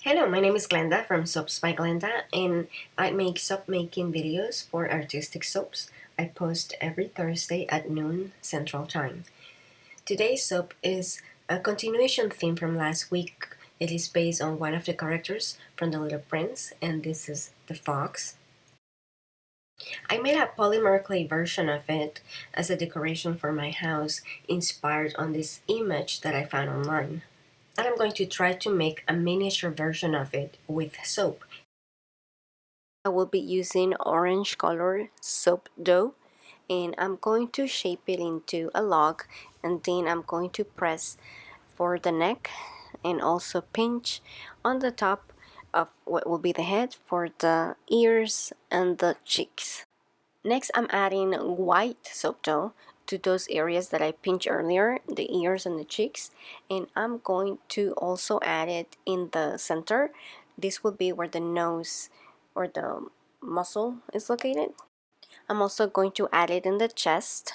Hello, my name is Glenda from Soaps by Glenda, and I make soap making videos for artistic soaps. I post every Thursday at noon Central Time. Today's soap is a continuation theme from last week. It is based on one of the characters from The Little Prince, and this is the fox. I made a polymer clay version of it as a decoration for my house, inspired on this image that I found online. And I'm going to try to make a miniature version of it with soap. I will be using orange color soap dough, and I'm going to shape it into a log, and then I'm going to press for the neck and also pinch on the top of what will be the head for the ears and the cheeks. Next, I'm adding white soap dough to those areas that I pinched earlier, the ears and the cheeks, and I'm going to also add it in the center. This will be where the nose or the muscle is located. I'm also going to add it in the chest.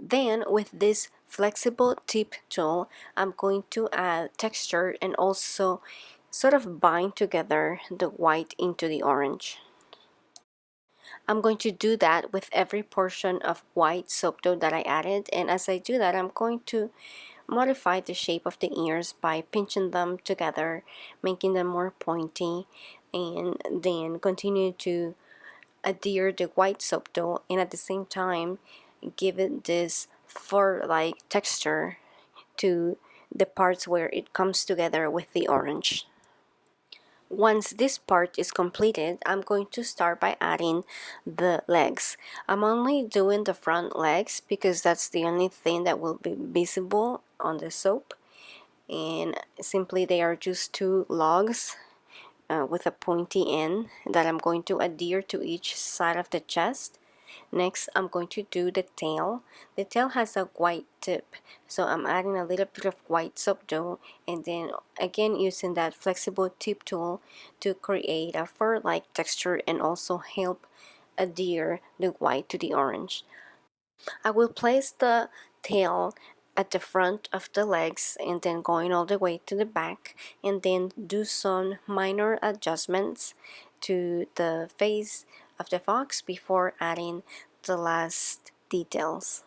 Then with this flexible tip tool, I'm going to add texture and also sort of bind together the white into the orange. I'm going to do that with every portion of white soap dough that I added, and as I do that, I'm going to modify the shape of the ears by pinching them together, making them more pointy, and then continue to adhere the white soap dough, and at the same time give it this fur-like texture to the parts where it comes together with the orange. Once this part is completed, I'm going to start by adding the legs. I'm only doing the front legs because that's the only thing that will be visible on the soap, and simply they are just two logs with a pointy end that I'm going to adhere to each side of the chest. Next, I'm going to do the tail. The tail has a white tip, so I'm adding a little bit of white soap dough, and then again using that flexible tip tool to create a fur-like texture and also help adhere the white to the orange. I will place the tail at the front of the legs and then going all the way to the back, and then do some minor adjustments to the face of the fox before adding the last details,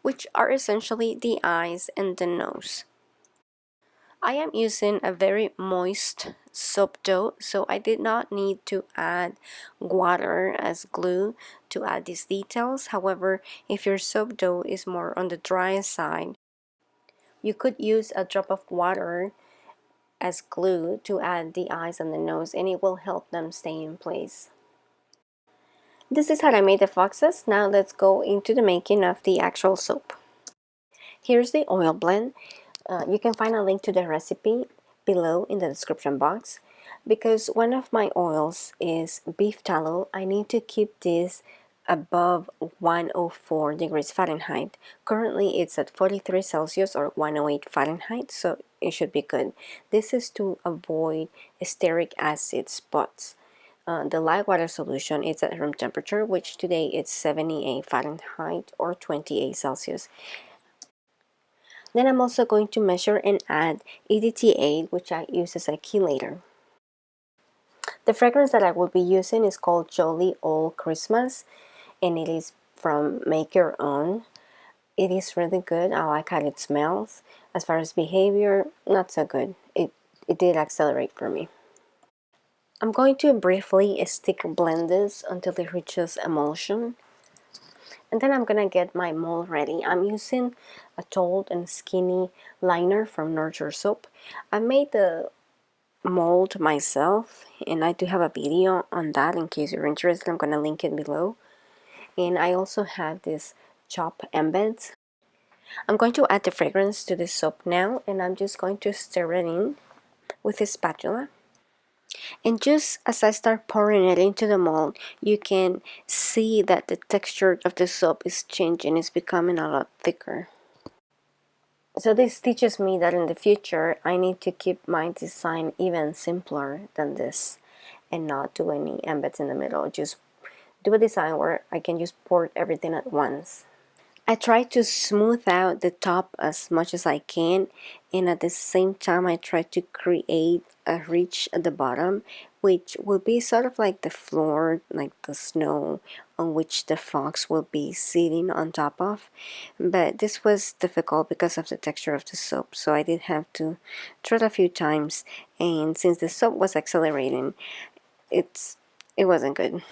which are essentially the eyes and the nose. I am using a very moist soap dough, so I did not need to add water as glue to add these details. However, if your soap dough is more on the dry side, you could use a drop of water as glue to add the eyes and the nose, and it will help them stay in place. This is how I made the foxes. Now let's go into the making of the actual soap. Here's the oil blend. You can find a link to the recipe below in the description box. Because one of my oils is beef tallow, I need to keep this above 104 degrees Fahrenheit. Currently it's at 43 Celsius or 108 Fahrenheit, so it should be good. This is to avoid stearic acid spots. The light water solution is at room temperature, which today it's 78 Fahrenheit or 28 Celsius. Then I'm also going to measure and add EDTA, which I use as a chelator. The fragrance that I will be using is called Jolly Old Christmas, and it is from Make Your Own. It is really good. I like how it smells. As far as behavior, not so good. It did accelerate for me. I'm going to briefly stick blend this until it reaches emulsion. And then I'm gonna get my mold ready. I'm using a tall and skinny liner from Nurture Soap. I made the mold myself, and I do have a video on that in case you're interested. I'm gonna link it below. And I also have this chop embeds. I'm going to add the fragrance to the soap now, and I'm just going to stir it in with a spatula. And just as I start pouring it into the mold, you can see that the texture of the soap is changing. It's becoming a lot thicker. So this teaches me that in the future, I need to keep my design even simpler than this and not do any embeds in the middle. Just do a design where I can just pour everything at once. I try to smooth out the top as much as I can, and at the same time I try to create a ridge at the bottom, which will be sort of like the floor, like the snow on which the fox will be sitting on top of. But this was difficult because of the texture of the soap, so I did have to try it a few times, and since the soap was accelerating, it wasn't good.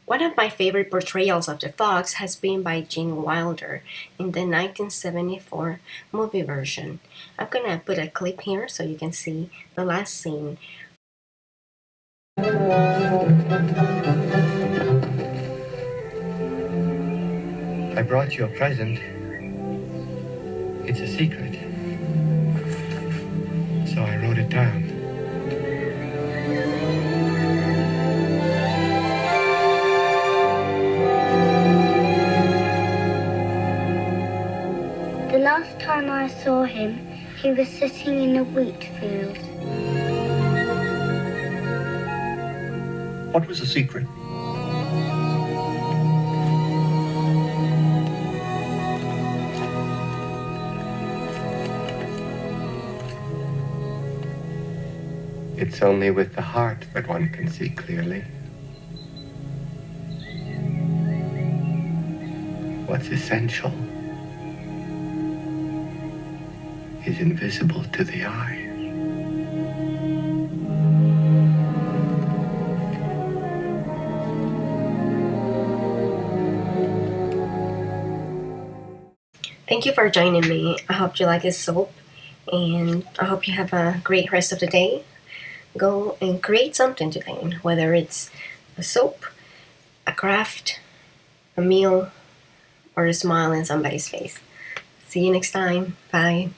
One of my favorite portrayals of the fox has been by Gene Wilder in the 1974 movie version. I'm gonna put a clip here so you can see the last scene. I brought you a present. It's a secret. So I wrote it down. The last time I saw him, he was sitting in a wheat field. What was the secret? It's only with the heart that one can see clearly. What's essential is invisible to the eye. Thank you for joining me. I hope you like this soap, and I hope you have a great rest of the day. Go and create something today, whether it's a soap, a craft, a meal, or a smile in somebody's face. See you next time. Bye.